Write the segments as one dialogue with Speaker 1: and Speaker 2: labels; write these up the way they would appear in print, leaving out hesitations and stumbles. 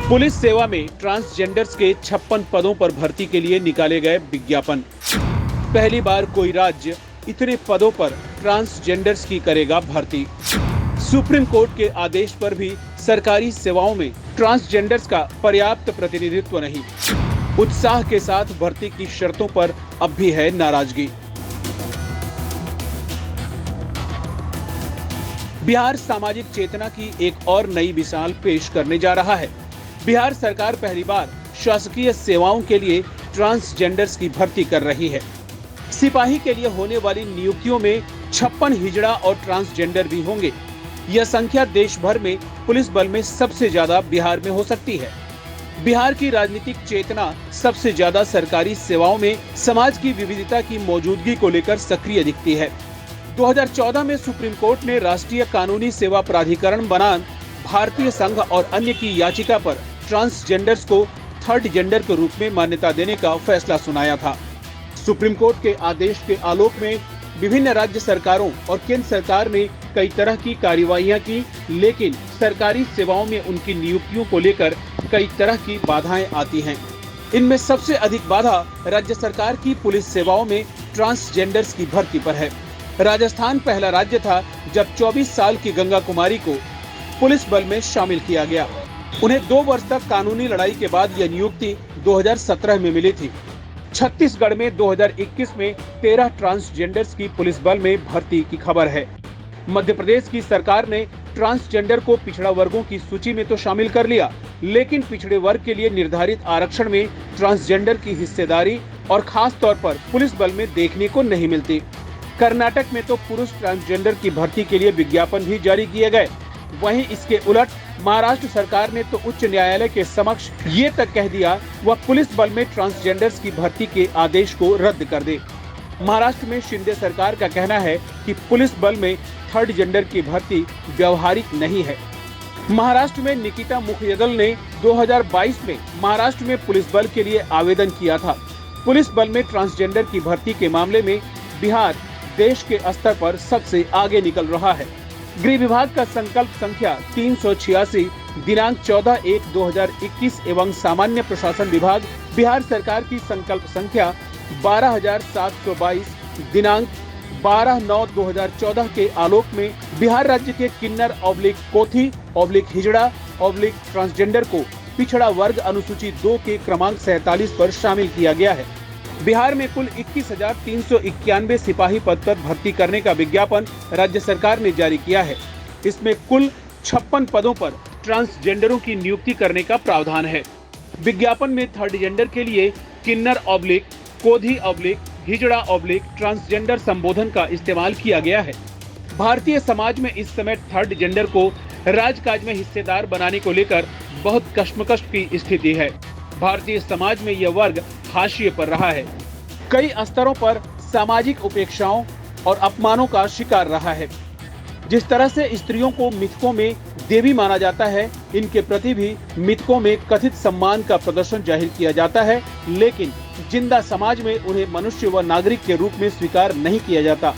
Speaker 1: Police सेवा में transgenders के 56 पदों पर भर्ती के लिए निकाले गए विज्ञापन। पहली बार कोई राज्य इतने पदों पर ट्रांसजेंडर्स की करेगा भर्ती। सुप्रीम कोर्ट के आदेश पर भी सरकारी सेवाओं में ट्रांसजेंडर्स का पर्याप्त प्रतिनिधित्व नहीं। उत्साह के साथ भर्ती की शर्तों पर अब भी है नाराजगी। बिहार सामाजिक चेतना की एक और नई मिसाल पेश करने जा रहा है। बिहार सरकार पहली बार शासकीय सेवाओं के लिए ट्रांसजेंडर्स की भर्ती कर रही है। सिपाही के लिए होने वाली नियुक्तियों में 56 हिजड़ा और ट्रांसजेंडर भी होंगे। यह संख्या देश भर में पुलिस बल में सबसे ज्यादा बिहार में हो सकती है। बिहार की राजनीतिक चेतना सबसे ज्यादा सरकारी सेवाओं में समाज की विविधता की मौजूदगी को लेकर सक्रिय दिखती है। 2014 में सुप्रीम कोर्ट ने राष्ट्रीय कानूनी सेवा प्राधिकरण बनाम भारतीय संघ और अन्य की याचिका पर ट्रांसजेंडर्स को थर्ड जेंडर के रूप में मान्यता देने का फैसला सुनाया था। सुप्रीम कोर्ट के आदेश के आलोक में विभिन्न राज्य सरकारों और केंद्र सरकार ने कई तरह की कार्रवाइयां की, लेकिन सरकारी सेवाओं में उनकी नियुक्तियों को लेकर कई तरह की बाधाएं आती हैं। इनमें सबसे अधिक बाधा राज्य सरकार की पुलिस सेवाओं में ट्रांसजेंडर्स की भर्ती पर है। राजस्थान पहला राज्य था जब 24 साल की गंगा कुमारी को पुलिस बल में शामिल किया गया। उन्हें 2 वर्ष तक कानूनी लड़ाई के बाद यह नियुक्ति 2017 में मिली थी। छत्तीसगढ़ में 2021 में 13 ट्रांसजेंडर्स की पुलिस बल में भर्ती की खबर है। मध्य प्रदेश की सरकार ने ट्रांसजेंडर को पिछड़ा वर्गों की सूची में तो शामिल कर लिया, लेकिन पिछड़े वर्ग के लिए निर्धारित आरक्षण में ट्रांसजेंडर की हिस्सेदारी और खास तौर पर पुलिस बल में देखने को नहीं मिलती। कर्नाटक में तो पुरुष ट्रांसजेंडर की भर्ती के लिए विज्ञापन भी जारी किए गए। वहीं इसके उलट महाराष्ट्र सरकार ने तो उच्च न्यायालय के समक्ष ये तक कह दिया वह पुलिस बल में ट्रांसजेंडर्स की भर्ती के आदेश को रद्द कर दे। महाराष्ट्र में शिंदे सरकार का कहना है कि पुलिस बल में थर्ड जेंडर की भर्ती व्यवहारिक नहीं है। महाराष्ट्र में निकिता मुखर्जी ने 2022 में महाराष्ट्र में पुलिस बल के लिए आवेदन किया था। पुलिस बल में ट्रांसजेंडर की भर्ती के मामले में बिहार देश के स्तर पर सबसे आगे निकल रहा है। गृह विभाग का संकल्प संख्या 386 दिनांक 14/1/2021 एवं सामान्य प्रशासन विभाग बिहार सरकार की संकल्प संख्या 12,722 दिनांक 12/9/2014 के आलोक में बिहार राज्य के किन्नर कोथी हिजड़ा ट्रांसजेंडर को पिछड़ा वर्ग अनुसूची 2 के क्रमांक 47 पर शामिल किया गया है। बिहार में कुल 21,391 सिपाही पद पर भर्ती करने का विज्ञापन राज्य सरकार ने जारी किया है। इसमें कुल 56 पदों पर ट्रांसजेंडरों की नियुक्ति करने का प्रावधान है। विज्ञापन में थर्ड जेंडर के लिए किन्नर कोधी हिजड़ा ट्रांसजेंडर संबोधन का इस्तेमाल किया गया है। भारतीय समाज में इस समय थर्ड जेंडर को राजकाज में हिस्सेदार बनाने को लेकर बहुत कश्मकश की स्थिति है। भारतीय समाज में यह वर्ग हाशिए पर रहा है। कई स्तरों पर सामाजिक उपेक्षाओं और अपमानों का शिकार रहा है। जिस तरह से स्त्रियों को मिथकों में देवी माना जाता है, इनके प्रति भी मिथकों में कथित सम्मान का प्रदर्शन जाहिर किया जाता है, लेकिन जिंदा समाज में उन्हें मनुष्य व नागरिक के रूप में स्वीकार नहीं किया जाता।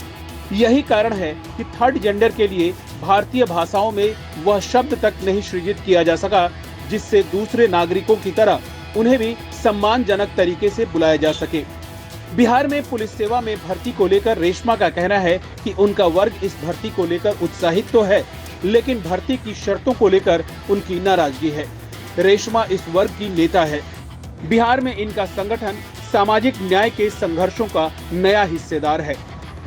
Speaker 1: यही कारण है कि थर्ड जेंडर के लिए भारतीय भाषाओं में वह शब्द तक नहीं सृजित किया जा सका जिससे दूसरे नागरिकों की तरह उन्हें भी सम्मानजनक तरीके से बुलाया जा सके। बिहार में पुलिस सेवा में भर्ती को लेकर रेशमा का कहना है कि उनका वर्ग इस भर्ती को लेकर उत्साहित तो है, लेकिन भर्ती की शर्तों को लेकर उनकी नाराजगी है। रेशमा इस वर्ग की नेता है। बिहार में इनका संगठन सामाजिक न्याय के संघर्षों का नया हिस्सेदार है।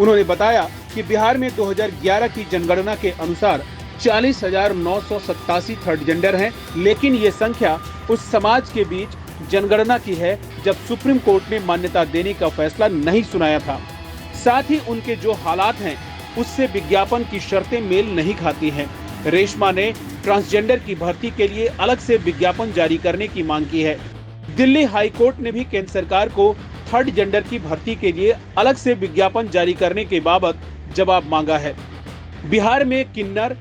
Speaker 1: उन्होंने बताया कि बिहार में 2011 की जनगणना के अनुसार 40,987 थर्ड जेंडर हैं, लेकिन ये संख्या उस समाज के बीच जनगणना की है जब सुप्रीम कोर्ट ने मान्यता देने का फैसला नहीं सुनाया था। साथ ही उनके जो हालात हैं उससे विज्ञापन की शर्तें मेल नहीं खाती हैं। रेशमा ने ट्रांसजेंडर की भर्ती के लिए अलग से विज्ञापन जारी करने की मांग की है। दिल्ली हाई कोर्ट ने भी केंद्र सरकार को थर्ड जेंडर की भर्ती के लिए अलग से विज्ञापन जारी करने के बाबत जवाब मांगा है। बिहार में किन्नर,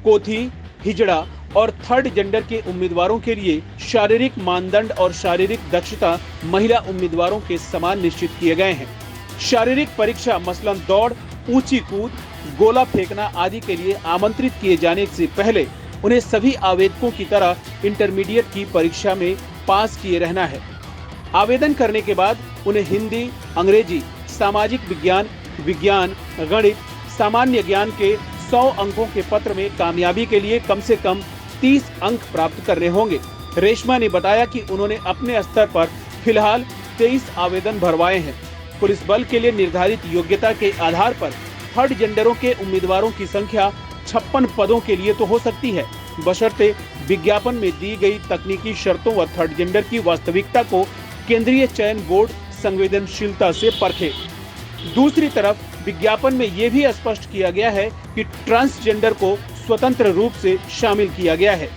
Speaker 1: कोथी, हिजड़ा और थर्ड जेंडर के उम्मीदवारों के लिए शारीरिक मानदंड और शारीरिक दक्षता महिला उम्मीदवारों के समान निश्चित किए गए हैं। शारीरिक परीक्षा मसलन दौड़, ऊंची कूद, गोला फेंकना आदि के लिए आमंत्रित किए जाने से पहले उन्हें सभी आवेदकों की तरह इंटरमीडिएट की परीक्षा में पास किए रहना है। आवेदन करने के बाद उन्हें हिंदी, अंग्रेजी, सामाजिक विज्ञान, विज्ञान, गणित, सामान्य ज्ञान के 100 अंकों के पत्र में कामयाबी के लिए कम से कम 30 अंक प्राप्त करने होंगे। रेशमा ने बताया कि उन्होंने अपने स्तर पर फिलहाल 23 आवेदन भरवाए हैं। पुलिस बल के लिए निर्धारित योग्यता के आधार पर थर्ड जेंडरों के उम्मीदवारों की संख्या 56 पदों के लिए तो हो सकती है, बशर्ते विज्ञापन में दी गई तकनीकी शर्तों व थर्ड जेंडर की वास्तविकता को केंद्रीय चयन बोर्ड संवेदनशीलता से परखे। दूसरी तरफ विज्ञापन में ये भी स्पष्ट किया गया है कि ट्रांसजेंडर को स्वतंत्र रूप से शामिल किया गया है।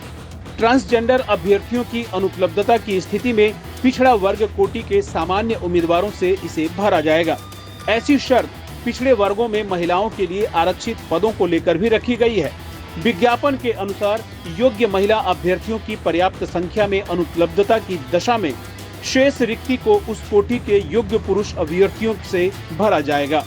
Speaker 1: ट्रांसजेंडर अभ्यर्थियों की अनुपलब्धता की स्थिति में पिछड़ा वर्ग कोटि के सामान्य उम्मीदवारों से इसे भरा जाएगा। ऐसी शर्त पिछड़े वर्गों में महिलाओं के लिए आरक्षित पदों को लेकर भी रखी गई है। विज्ञापन के अनुसार योग्य महिला अभ्यर्थियों की पर्याप्त संख्या में अनुपलब्धता की दशा में शेष रिक्ति को उस कोटि के योग्य पुरुष अभ्यर्थियों से भरा जाएगा।